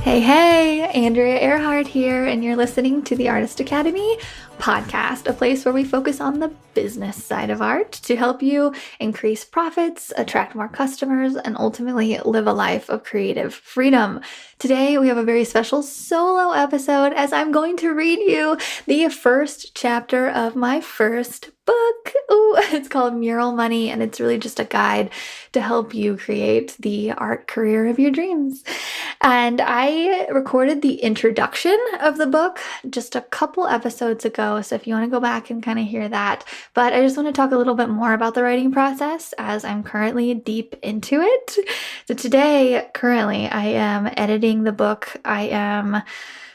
Hey, Andrea Earhart here, and you're listening to the Artist Academy podcast, a place where we focus on the business side of art to help you increase profits, attract more customers, and ultimately live a life of creative freedom. Today, we have a very special solo episode as I'm going to read you the first chapter of my first book. Ooh, it's called Mural Money, and it's really just a guide to help you create the art career of your dreams. And I recorded the introduction of the book just a couple episodes ago, so if you want to go back and kind of hear that. But I just want to talk a little bit more about the writing process as I'm currently deep into it. So today, currently, I am editing the book. I am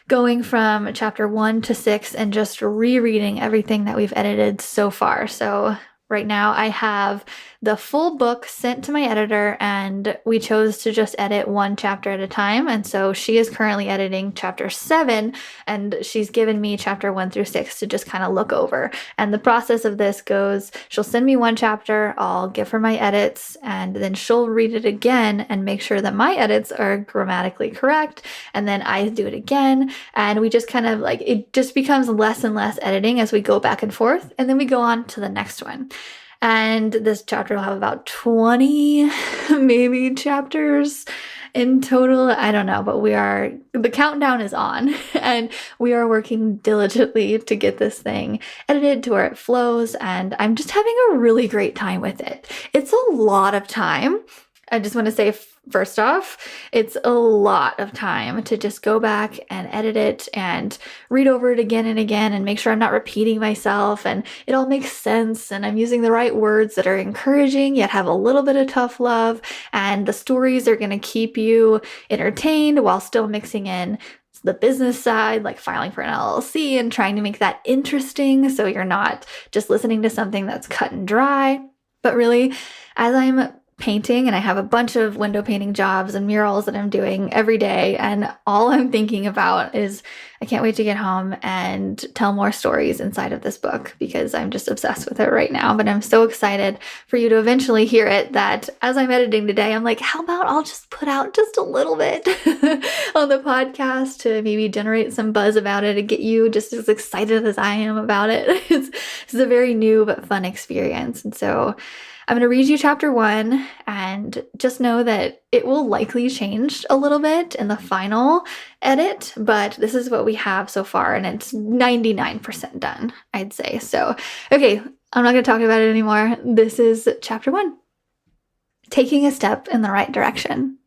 going from chapter 1 to 6 and just rereading everything that we've edited so far. So right now I have the full book sent to my editor, and we chose to just edit one chapter at a time. And so she is currently editing chapter 7, and she's given me chapter 1 through 6 to just kind of look over. And the process of this goes, she'll send me one chapter, I'll give her my edits, and then she'll read it again and make sure that my edits are grammatically correct. And then I do it again. And we just kind of it just becomes less and less editing as we go back and forth. And then we go on to the next one. And this chapter will have about 20, maybe chapters in total. I don't know, but the countdown is on, and we are working diligently to get this thing edited to where it flows. And I'm just having a really great time with it. It's a lot of time. I just want to say, first off, it's a lot of time to just go back and edit it and read over it again and again and make sure I'm not repeating myself and it all makes sense and I'm using the right words that are encouraging yet have a little bit of tough love, and the stories are going to keep you entertained while still mixing in the business side, like filing for an LLC and trying to make that interesting so you're not just listening to something that's cut and dry. But really, as I'm painting, and I have a bunch of window painting jobs and murals that I'm doing every day, and all I'm thinking about is I can't wait to get home and tell more stories inside of this book because I'm just obsessed with it right now. But I'm so excited for you to eventually hear it that as I'm editing today, I'm like, how about I'll just put out just a little bit on the podcast to maybe generate some buzz about it and get you just as excited as I am about it. It's a very new but fun experience. And so I'm going to read you chapter 1, and just know that it will likely change a little bit in the final edit, but this is what we have so far, and it's 99% done, I'd say. So, okay, I'm not going to talk about it anymore. This is chapter 1, taking a step in the right direction.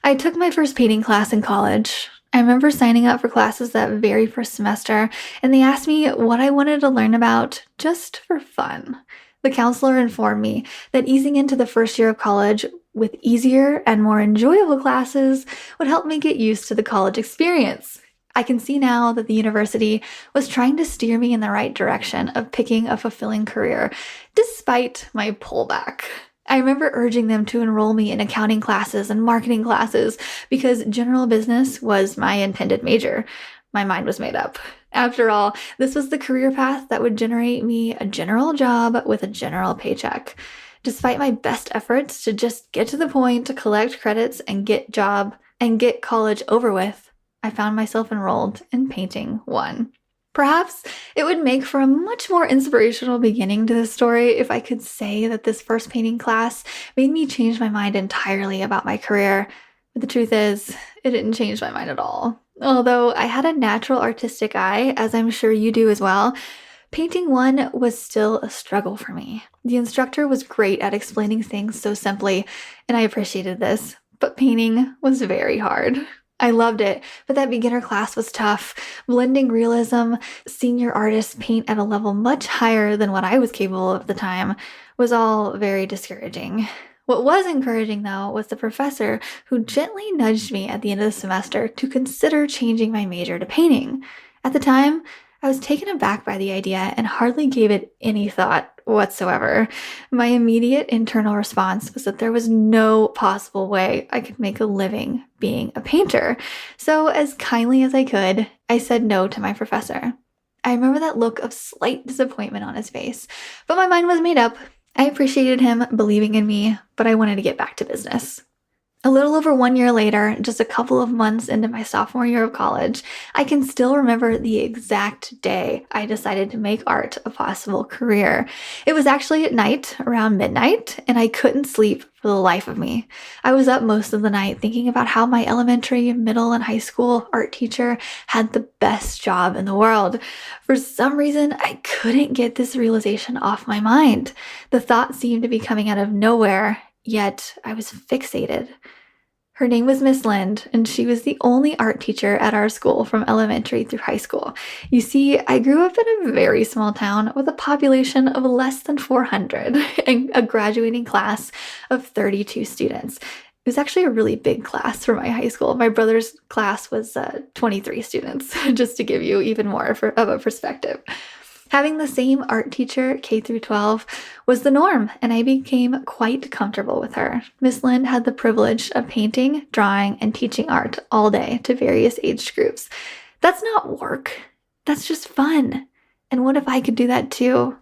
I took my first painting class in college. I remember signing up for classes that very first semester, and they asked me what I wanted to learn about just for fun. The counselor informed me that easing into the first year of college with easier and more enjoyable classes would help me get used to the college experience. I can see now that the university was trying to steer me in the right direction of picking a fulfilling career, despite my pullback. I remember urging them to enroll me in accounting classes and marketing classes because general business was my intended major. My mind was made up. After all, this was the career path that would generate me a general job with a general paycheck. Despite my best efforts to just get to the point to collect credits and get college over with, I found myself enrolled in painting 1. Perhaps it would make for a much more inspirational beginning to this story if I could say that this first painting class made me change my mind entirely about my career. But the truth is, it didn't change my mind at all. Although I had a natural artistic eye, as I'm sure you do as well, painting 1 was still a struggle for me. The instructor was great at explaining things so simply, and I appreciated this, but painting was very hard. I loved it, but that beginner class was tough. Blending realism, senior artists paint at a level much higher than what I was capable of at the time, was all very discouraging. What was encouraging, though, was the professor who gently nudged me at the end of the semester to consider changing my major to painting. At the time, I was taken aback by the idea and hardly gave it any thought whatsoever. My immediate internal response was that there was no possible way I could make a living being a painter. So, as kindly as I could, I said no to my professor. I remember that look of slight disappointment on his face, but my mind was made up. I appreciated him believing in me, but I wanted to get back to business. A little over 1 year later, just a couple of months into my sophomore year of college, I can still remember the exact day I decided to make art a possible career. It was actually at night, around midnight, and I couldn't sleep for the life of me. I was up most of the night thinking about how my elementary, middle, and high school art teacher had the best job in the world. For some reason, I couldn't get this realization off my mind. The thought seemed to be coming out of nowhere, yet I was fixated. Her name was Miss Lind, and she was the only art teacher at our school from elementary through high school. You see, I grew up in a very small town with a population of less than 400 and a graduating class of 32 students. It was actually a really big class for my high school. My brother's class was 23 students, just to give you even more of a perspective. Having the same art teacher, K through 12, was the norm, and I became quite comfortable with her. Miss Lind had the privilege of painting, drawing, and teaching art all day to various age groups. That's not work. That's just fun. And what if I could do that too?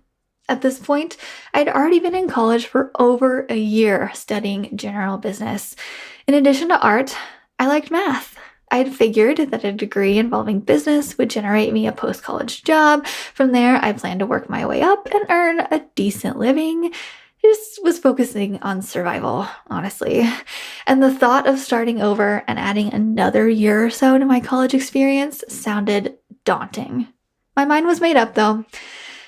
At this point, I'd already been in college for over a year studying general business. In addition to art, I liked math. I had figured that a degree involving business would generate me a post-college job. From there, I planned to work my way up and earn a decent living. I just was focusing on survival, honestly. And the thought of starting over and adding another year or so to my college experience sounded daunting. My mind was made up, though.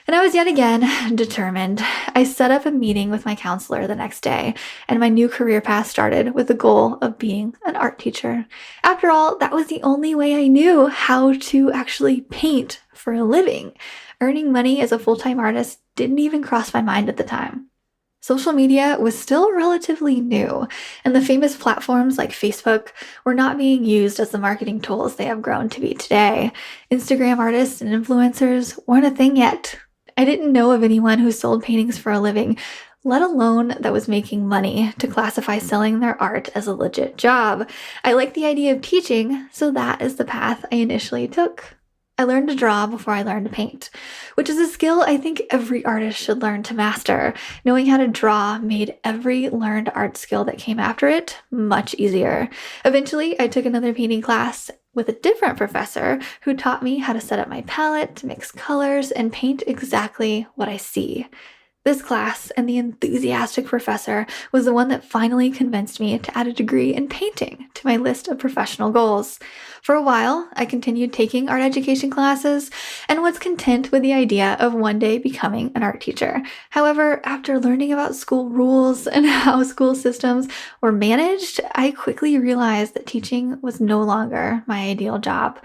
And I was yet again determined. I set up a meeting with my counselor the next day, and my new career path started with the goal of being an art teacher. After all, that was the only way I knew how to actually paint for a living. Earning money as a full-time artist didn't even cross my mind at the time. Social media was still relatively new, and the famous platforms like Facebook were not being used as the marketing tools they have grown to be today. Instagram artists and influencers weren't a thing yet. I didn't know of anyone who sold paintings for a living, let alone that was making money to classify selling their art as a legit job. I liked the idea of teaching, so that is the path I initially took. I learned to draw before I learned to paint, which is a skill I think every artist should learn to master. Knowing how to draw made every learned art skill that came after it much easier. Eventually, I took another painting class with a different professor who taught me how to set up my palette, mix colors, and paint exactly what I see. This class and the enthusiastic professor was the one that finally convinced me to add a degree in painting to my list of professional goals. For a while, I continued taking art education classes and was content with the idea of one day becoming an art teacher. However, after learning about school rules and how school systems were managed, I quickly realized that teaching was no longer my ideal job.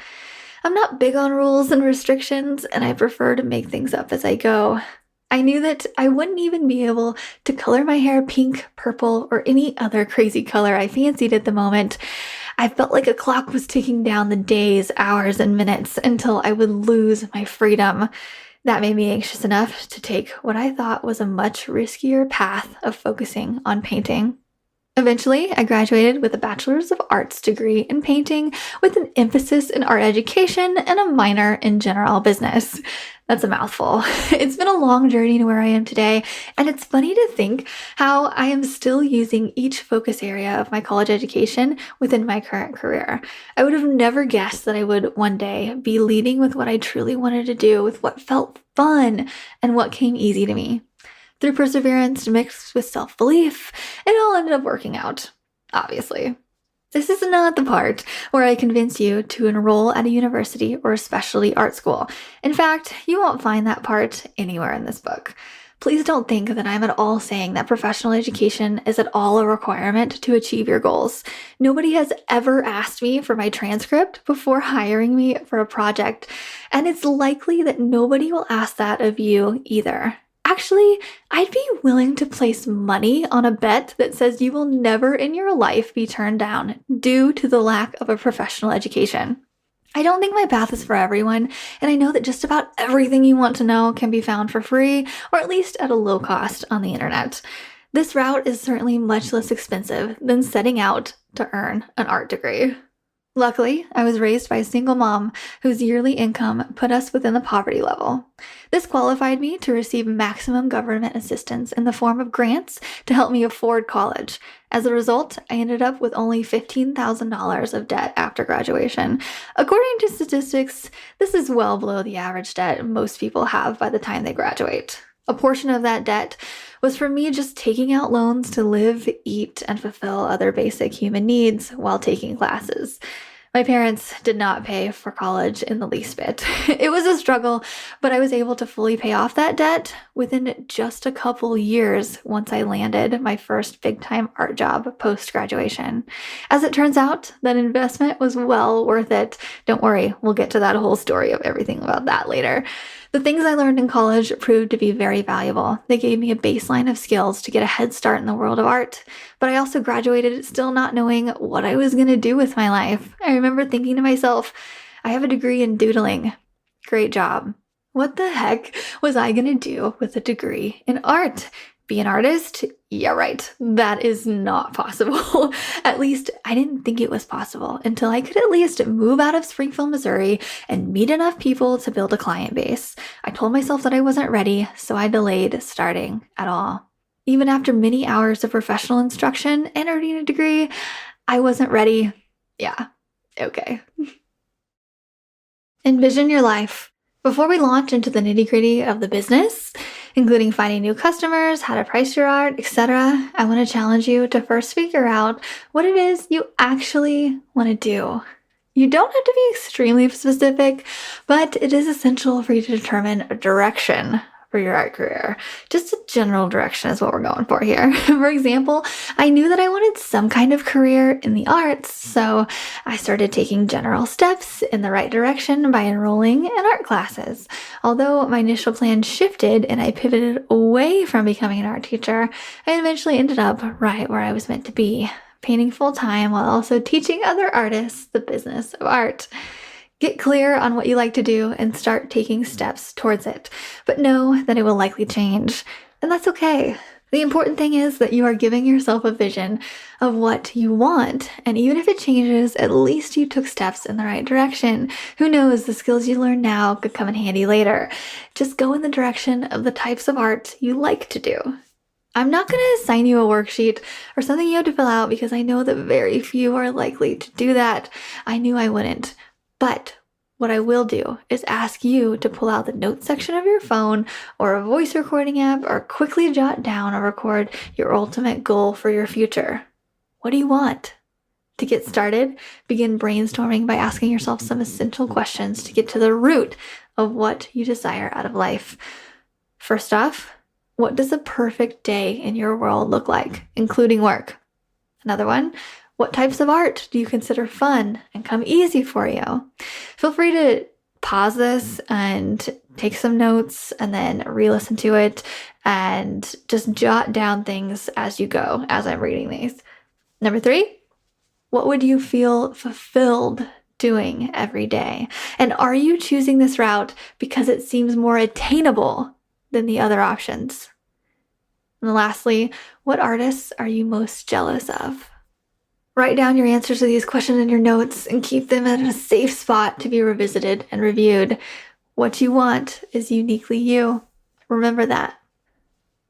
I'm not big on rules and restrictions, and I prefer to make things up as I go. I knew that I wouldn't even be able to color my hair pink, purple, or any other crazy color I fancied at the moment. I felt like a clock was ticking down the days, hours, and minutes until I would lose my freedom. That made me anxious enough to take what I thought was a much riskier path of focusing on painting. Eventually, I graduated with a Bachelor's of Arts degree in painting with an emphasis in art education and a minor in general business. That's a mouthful. It's been a long journey to where I am today, and it's funny to think how I am still using each focus area of my college education within my current career. I would have never guessed that I would one day be leading with what I truly wanted to do, with what felt fun and what came easy to me. Through perseverance mixed with self-belief, it all ended up working out, obviously. This is not the part where I convince you to enroll at a university or a specialty art school. In fact, you won't find that part anywhere in this book. Please don't think that I'm at all saying that professional education is at all a requirement to achieve your goals. Nobody has ever asked me for my transcript before hiring me for a project, and it's likely that nobody will ask that of you either. Actually, I'd be willing to place money on a bet that says you will never in your life be turned down due to the lack of a professional education. I don't think my path is for everyone, and I know that just about everything you want to know can be found for free, or at least at a low cost on the internet. This route is certainly much less expensive than setting out to earn an art degree. Luckily, I was raised by a single mom whose yearly income put us within the poverty level. This qualified me to receive maximum government assistance in the form of grants to help me afford college. As a result, I ended up with only $15,000 of debt after graduation. According to statistics, this is well below the average debt most people have by the time they graduate. A portion of that debt was from me just taking out loans to live, eat, and fulfill other basic human needs while taking classes. My parents did not pay for college in the least bit. It was a struggle, but I was able to fully pay off that debt within just a couple years once I landed my first big-time art job post-graduation. As it turns out, that investment was well worth it. Don't worry, we'll get to that whole story of everything about that later. The things I learned in college proved to be very valuable. They gave me a baseline of skills to get a head start in the world of art, but I also graduated still not knowing what I was going to do with my life. I remember thinking to myself, I have a degree in doodling. Great job. What the heck was I going to do with a degree in art? Be an artist? Yeah, right. That is not possible. At least I didn't think it was possible until I could at least move out of Springfield, Missouri and meet enough people to build a client base. I told myself that I wasn't ready, so I delayed starting at all. Even after many hours of professional instruction and earning a degree, I wasn't ready. Yeah, okay. Envision your life. Before we launch into the nitty-gritty of the business, including finding new customers, how to price your art, etc., I want to challenge you to first figure out what it is you actually want to do. You don't have to be extremely specific, but it is essential for you to determine a direction for your art career. Just a general direction is what we're going for here. For example, I knew that I wanted some kind of career in the arts, so I started taking general steps in the right direction by enrolling in art classes. Although my initial plan shifted and I pivoted away from becoming an art teacher, I eventually ended up right where I was meant to be, painting full-time while also teaching other artists the business of art. Get clear on what you like to do and start taking steps towards it, but know that it will likely change, and that's okay. The important thing is that you are giving yourself a vision of what you want, and even if it changes, at least you took steps in the right direction. Who knows, the skills you learn now could come in handy later. Just go in the direction of the types of art you like to do. I'm not going to assign you a worksheet or something you have to fill out because I know that very few are likely to do that. I knew I wouldn't. But what I will do is ask you to pull out the notes section of your phone or a voice recording app or quickly jot down or record your ultimate goal for your future. What do you want? To get started, begin brainstorming by asking yourself some essential questions to get to the root of what you desire out of life. First off, what does a perfect day in your world look like, including work? Another one, what types of art do you consider fun and come easy for you? Feel free to pause this and take some notes and then re-listen to it and just jot down things as you go, as I'm reading these. Number 3, what would you feel fulfilled doing every day? And are you choosing this route because it seems more attainable than the other options? And lastly, what artists are you most jealous of? Write down your answers to these questions in your notes and keep them at a safe spot to be revisited and reviewed. What you want is uniquely you. Remember that.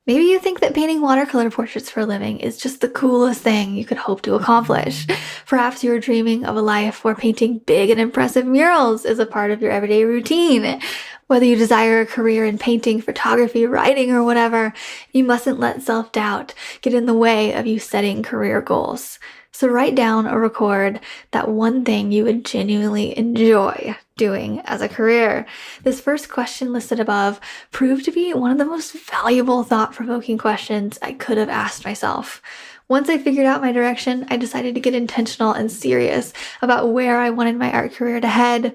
Maybe you think that painting watercolor portraits for a living is just the coolest thing you could hope to accomplish. Perhaps you're dreaming of a life where painting big and impressive murals is a part of your everyday routine. Whether you desire a career in painting, photography, writing, or whatever, you mustn't let self-doubt get in the way of you setting career goals. So write down or record that one thing you would genuinely enjoy doing as a career. This first question listed above proved to be one of the most valuable thought-provoking questions I could have asked myself. Once I figured out my direction, I decided to get intentional and serious about where I wanted my art career to head.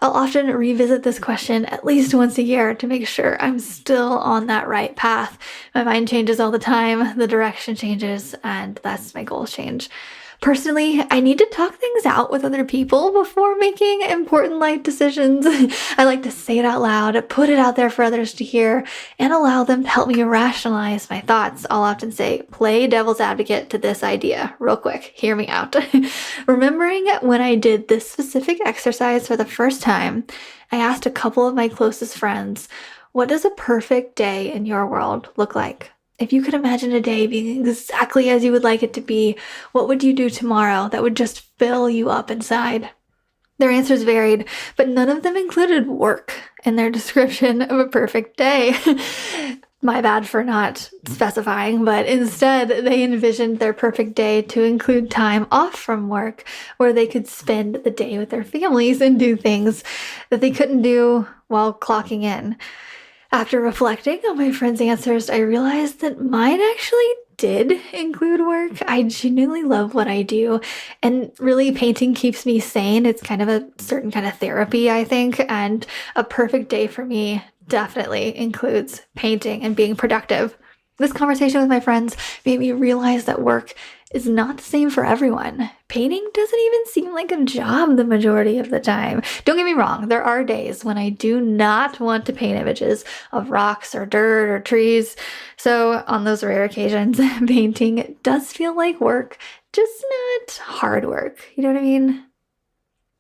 I'll often revisit this question at least once a year to make sure I'm still on that right path. My mind changes all the time, the direction changes, and that's my goals change. Personally, I need to talk things out with other people before making important life decisions. I like to say it out loud, put it out there for others to hear, and allow them to help me rationalize my thoughts. I'll often say, play devil's advocate to this idea. Real quick, hear me out. Remembering when I did this specific exercise for the first time, I asked a couple of my closest friends, what does a perfect day in your world look like? If you could imagine a day being exactly as you would like it to be, what would you do tomorrow that would just fill you up inside? Their answers varied, but none of them included work in their description of a perfect day. My bad for not specifying, but instead they envisioned their perfect day to include time off from work where they could spend the day with their families and do things that they couldn't do while clocking in. After reflecting on my friends' answers, I realized that mine actually did include work. I genuinely love what I do, and really painting keeps me sane. It's kind of a certain kind of therapy, I think, and a perfect day for me definitely includes painting and being productive. This conversation with my friends made me realize that work is not the same for everyone. Painting doesn't even seem like a job the majority of the time. Don't get me wrong, there are days when I do not want to paint images of rocks or dirt or trees. So on those rare occasions, painting does feel like work, just not hard work. You know what I mean?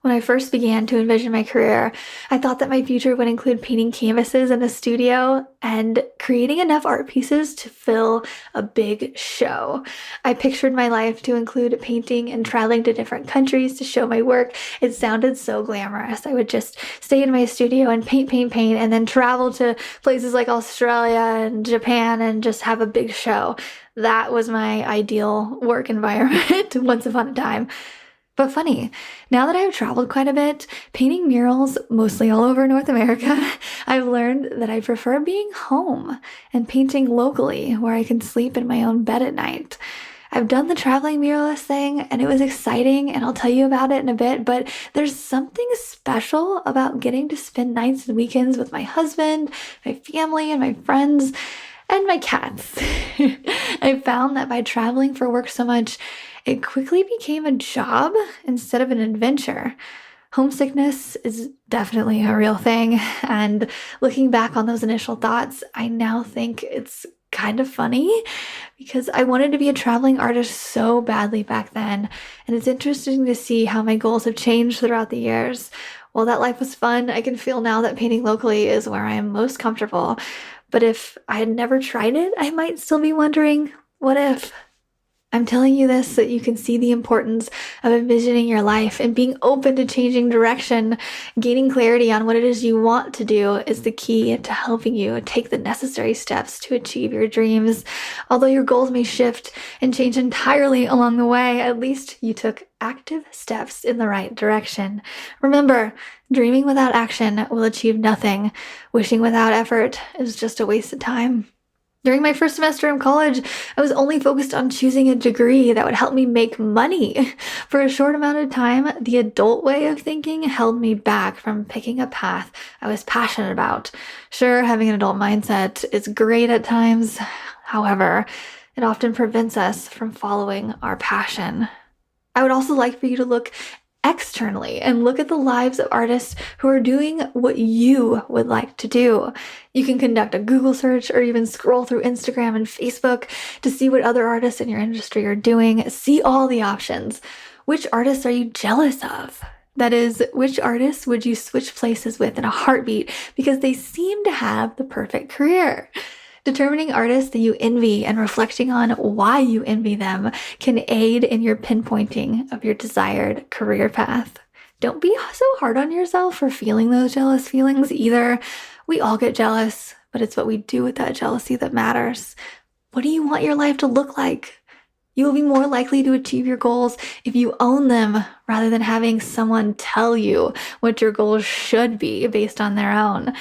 When I first began to envision my career, I thought that my future would include painting canvases in a studio and creating enough art pieces to fill a big show. I pictured my life to include painting and traveling to different countries to show my work. It sounded so glamorous. I would just stay in my studio and paint, and then travel to places like Australia and Japan and just have a big show. That was my ideal work environment once upon a time. But funny, now that I've traveled quite a bit, painting murals mostly all over North America, I've learned that I prefer being home and painting locally where I can sleep in my own bed at night. I've done the traveling muralist thing and it was exciting, and I'll tell you about it in a bit, but there's something special about getting to spend nights and weekends with my husband, my family, and my friends, and my cats. I found that by traveling for work so much, it quickly became a job instead of an adventure. Homesickness is definitely a real thing, and looking back on those initial thoughts, I now think it's kind of funny because I wanted to be a traveling artist so badly back then, and it's interesting to see how my goals have changed throughout the years. While that life was fun, I can feel now that painting locally is where I am most comfortable. But if I had never tried it, I might still be wondering, what if? I'm telling you this so that you can see the importance of envisioning your life and being open to changing direction. Gaining clarity on what it is you want to do is the key to helping you take the necessary steps to achieve your dreams. Although your goals may shift and change entirely along the way, at least you took active steps in the right direction. Remember, dreaming without action will achieve nothing. Wishing without effort is just a waste of time. During my first semester in college, I was only focused on choosing a degree that would help me make money. For a short amount of time, the adult way of thinking held me back from picking a path I was passionate about. Sure, having an adult mindset is great at times. However, it often prevents us from following our passion. I would also like for you to look externally and look at the lives of artists who are doing what you would like to do. You can conduct a Google search or even scroll through Instagram and Facebook to see what other artists in your industry are doing. See all the options. Which artists are you jealous of? That is, which artists would you switch places with in a heartbeat because they seem to have the perfect career? Determining artists that you envy and reflecting on why you envy them can aid in your pinpointing of your desired career path. Don't be so hard on yourself for feeling those jealous feelings either. We all get jealous, but it's what we do with that jealousy that matters. What do you want your life to look like? You will be more likely to achieve your goals if you own them rather than having someone tell you what your goals should be based on their own.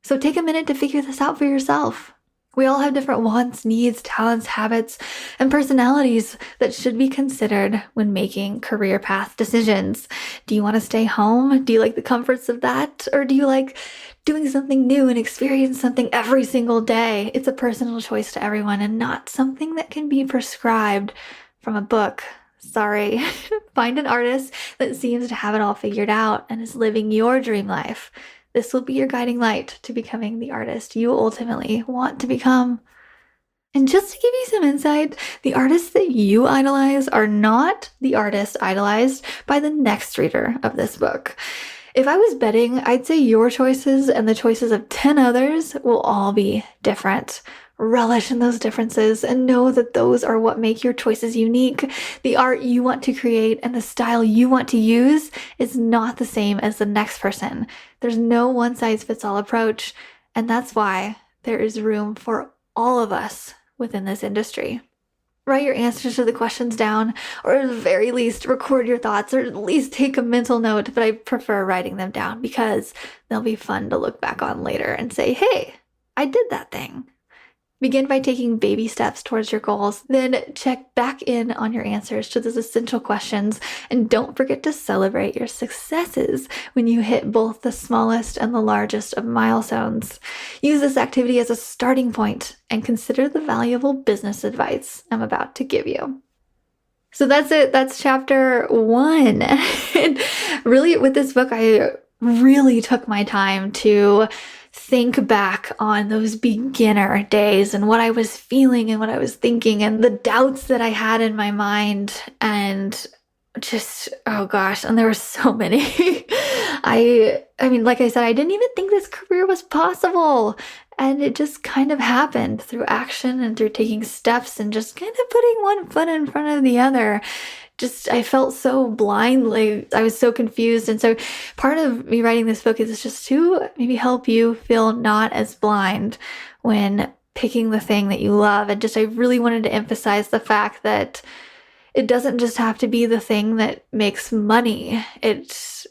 So take a minute to figure this out for yourself. We all have different wants, needs, talents, habits, and personalities that should be considered when making career path decisions. Do you want to stay home? Do you like the comforts of that? Or do you like doing something new and experience something every single day? It's a personal choice to everyone and not something that can be prescribed from a book. Sorry. Find an artist that seems to have it all figured out and is living your dream life. This will be your guiding light to becoming the artist you ultimately want to become. And just to give you some insight, the artists that you idolize are not the artists idolized by the next reader of this book. If I was betting, I'd say your choices and the choices of 10 others will all be different. Relish in those differences and know that those are what make your choices unique. The art you want to create and the style you want to use is not the same as the next person. There's no one-size-fits-all approach, and that's why there is room for all of us within this industry. Write your answers to the questions down, or at the very least, record your thoughts, or at least take a mental note, but I prefer writing them down because they'll be fun to look back on later and say, hey, I did that thing. Begin by taking baby steps towards your goals, then check back in on your answers to those essential questions, and don't forget to celebrate your successes when you hit both the smallest and the largest of milestones. Use this activity as a starting point and consider the valuable business advice I'm about to give you. So that's it. That's chapter 1. And really, with this book, I really took my time to think back on those beginner days and what I was feeling and what I was thinking and the doubts that I had in my mind, and just, oh gosh, and there were so many. I mean, like I said, I didn't even think this career was possible. And it just kind of happened through action and through taking steps and just kind of putting one foot in front of the other. I felt so blind, like I was so confused. And so part of me writing this book is just to maybe help you feel not as blind when picking the thing that you love. And I really wanted to emphasize the fact that it doesn't just have to be the thing that makes money.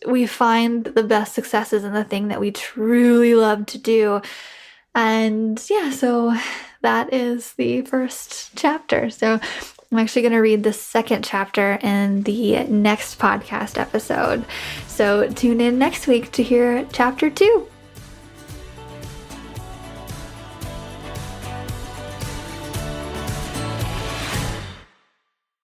We find the best successes in the thing that we truly love to do. And yeah, so that is the first chapter. So I'm actually going to read the second chapter in the next podcast episode. So tune in next week to hear chapter 2.